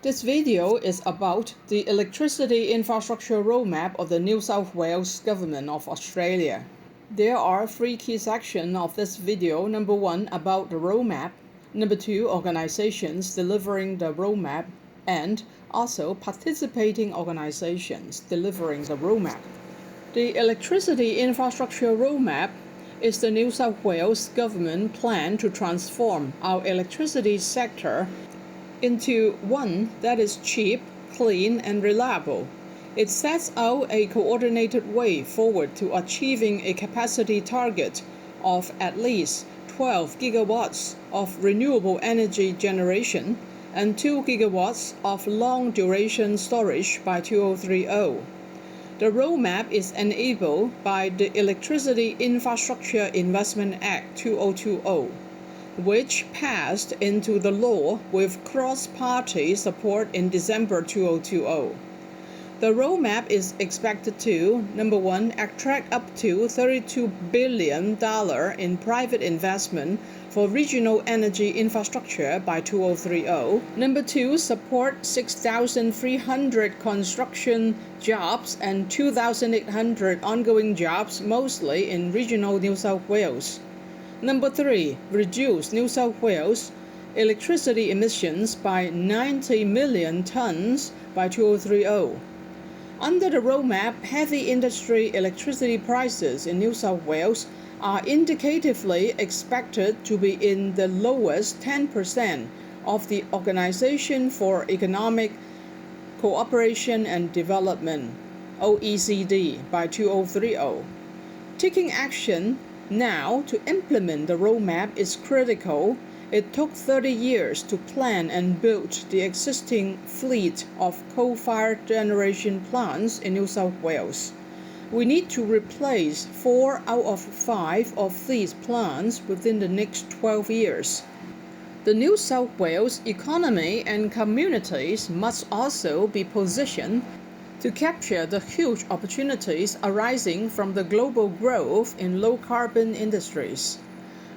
This video is about the electricity infrastructure roadmap of the New South Wales Government of Australia. There are three key sections of this video. Number one, about the roadmap. Number two, organizations delivering the roadmap, and also participating organizations delivering the roadmap. The electricity infrastructure roadmap is the New South Wales Government plan to transform our electricity sector into one that is cheap, clean, and reliable. It sets out a coordinated way forward to achieving a capacity target of at least 12 gigawatts of renewable energy generation and 2 gigawatts of long-duration storage by 2030. The roadmap is enabled by the Electricity Infrastructure Investment Act 2020, which passed into the law with cross-party support in December 2020. The roadmap is expected to, number one, attract up to $32 billion in private investment for regional energy infrastructure by 2030. Number two, support 6,300 construction jobs and 2,800 ongoing jobs, mostly in regional New South Wales. Number three, reduce New South Wales electricity emissions by 90 million tonnes by 2030. Under the roadmap, heavy industry electricity prices in New South Wales are indicatively expected to be in the lowest 10% of the Organisation for Economic Cooperation and Development (OECD) by 2030. Taking action now to implement the roadmap is critical. It took 30 years to plan and build the existing fleet of coal-fired generation plants in New South Wales. We need to replace 4 out of 5 of these plants within the next 12 years. The New South Wales economy and communities must also be positioned to capture the huge opportunities arising from the global growth in low-carbon industries.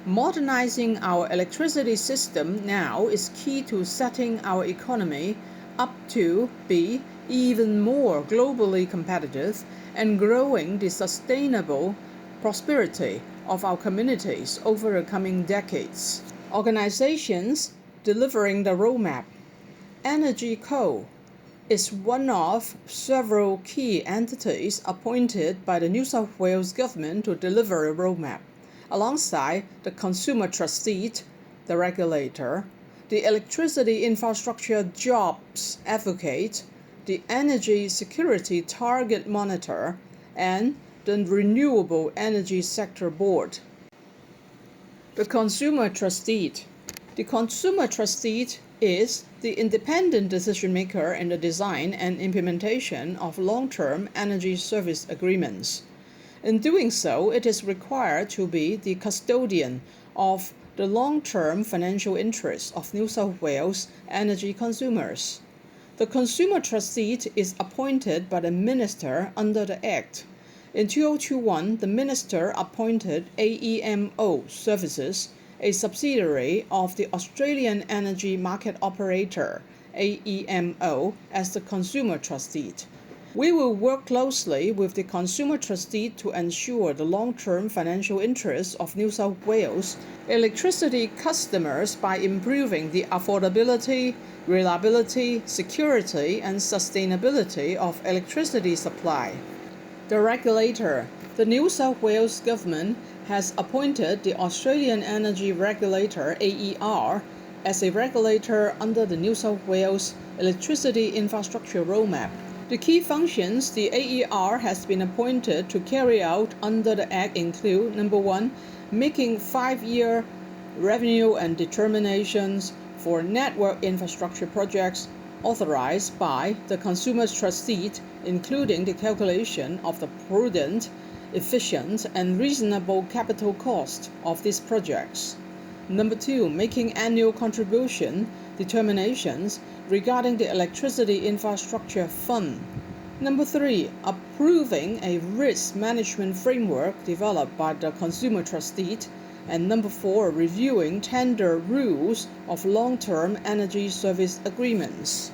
Modernizing our electricity system now is key to setting our economy up to be even more globally competitive and growing the sustainable prosperity of our communities over the coming decades. Organizations delivering the roadmap. Energy Co. is one of several key entities appointed by the New South Wales Government to deliver a roadmap, alongside the Consumer Trustee, the regulator, the Electricity Infrastructure Jobs Advocate, the Energy Security Target Monitor, and the Renewable Energy Sector Board. The Consumer Trustee. The Consumer Trustee is the independent decision maker in the design and implementation of long-term energy service agreements. In doing so, it is required to be the custodian of the long-term financial interests of New South Wales energy consumers. The Consumer Trustee is appointed by the Minister under the Act. In 2021, the Minister appointed AEMO Services, a subsidiary of the Australian Energy Market Operator, AEMO, as the Consumer Trustee. We will work closely with the Consumer Trustee to ensure the long-term financial interests of New South Wales electricity customers by improving the affordability, reliability, security, and sustainability of electricity supply. The regulator. The New South Wales Government has appointed the Australian Energy Regulator, AER, as a regulator under the New South Wales Electricity Infrastructure Roadmap. The key functions the AER has been appointed to carry out under the Act include, number one, making 5-year revenue and determinations for network infrastructure projects authorized by the Consumer's Trustee, including the calculation of the prudent, efficient, and reasonable capital cost of these projects. Number two, making annual contribution determinations regarding the Electricity Infrastructure Fund. Number three, approving a risk management framework developed by the Consumer Trustee. And number four, reviewing tender rules of long-term energy service agreements.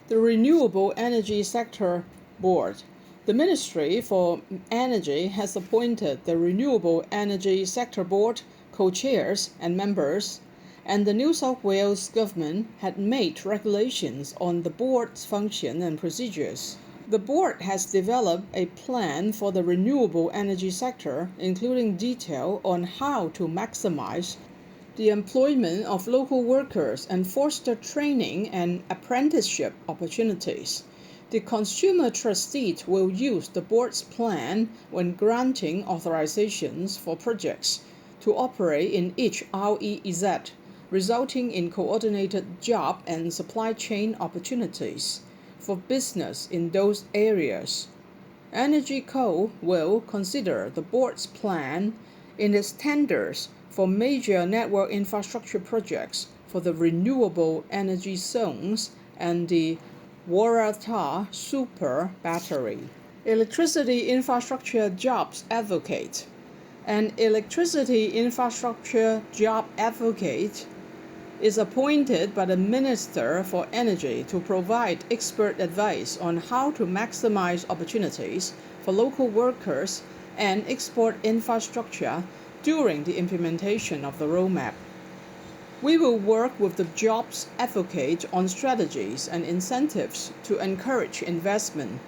The Renewable Energy Sector Board. The Ministry for Energy has appointed the Renewable Energy Sector Board co-chairs and members, and the New South Wales Government had made regulations on the board's function and procedures. The board has developed a plan for the renewable energy sector, including detail on how to maximize the employment of local workers and foster training and apprenticeship opportunities. The Consumer Trustee will use the board's plan when granting authorizations for projects to operate in each REEZ, resulting in coordinated job and supply chain opportunities for business in those areas. Energy Co. will consider the board's plan in its tenders for major network infrastructure projects for the renewable energy zones and the Waratah Super Battery. Electricity Infrastructure Jobs Advocate. An electricity infrastructure job advocate is appointed by the Minister for Energy to provide expert advice on how to maximize opportunities for local workers and export infrastructure during the implementation of the roadmap. We will work with the jobs advocate on strategies and incentives to encourage investment,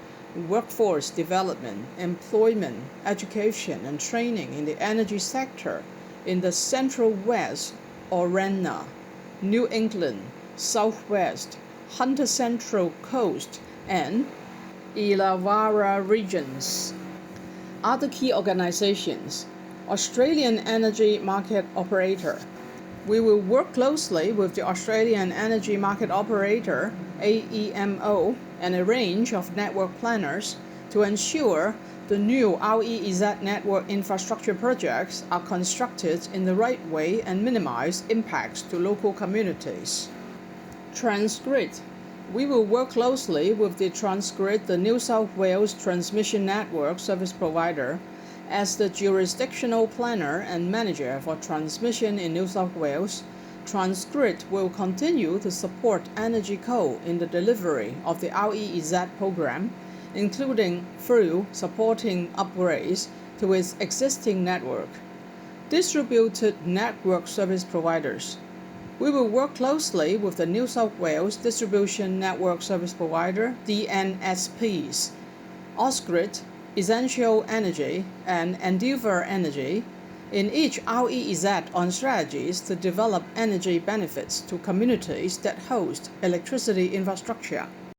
workforce development, employment, education, and training in the energy sector in the Central West, Orana, New England, Southwest, Hunter Central Coast, and Illawarra regions. Other key organizations. Australian Energy Market Operator. We will work closely with the Australian Energy Market Operator, AEMO, and a range of network planners to ensure the new REEZ network infrastructure projects are constructed in the right way and minimize impacts to local communities. Transgrid. We will work closely with the Transgrid, the New South Wales Transmission Network Service Provider, as the jurisdictional planner and manager for transmission in New South Wales. Transgrid will continue to support Energy Co. in the delivery of the REEZ program, including through supporting upgrades to its existing network. Distributed network service providers. We will work closely with the New South Wales Distribution Network Service Provider, DNSPs, Ausgrid, Essential Energy, and Endeavour Energy in each REEZ on strategies to develop energy benefits to communities that host electricity infrastructure.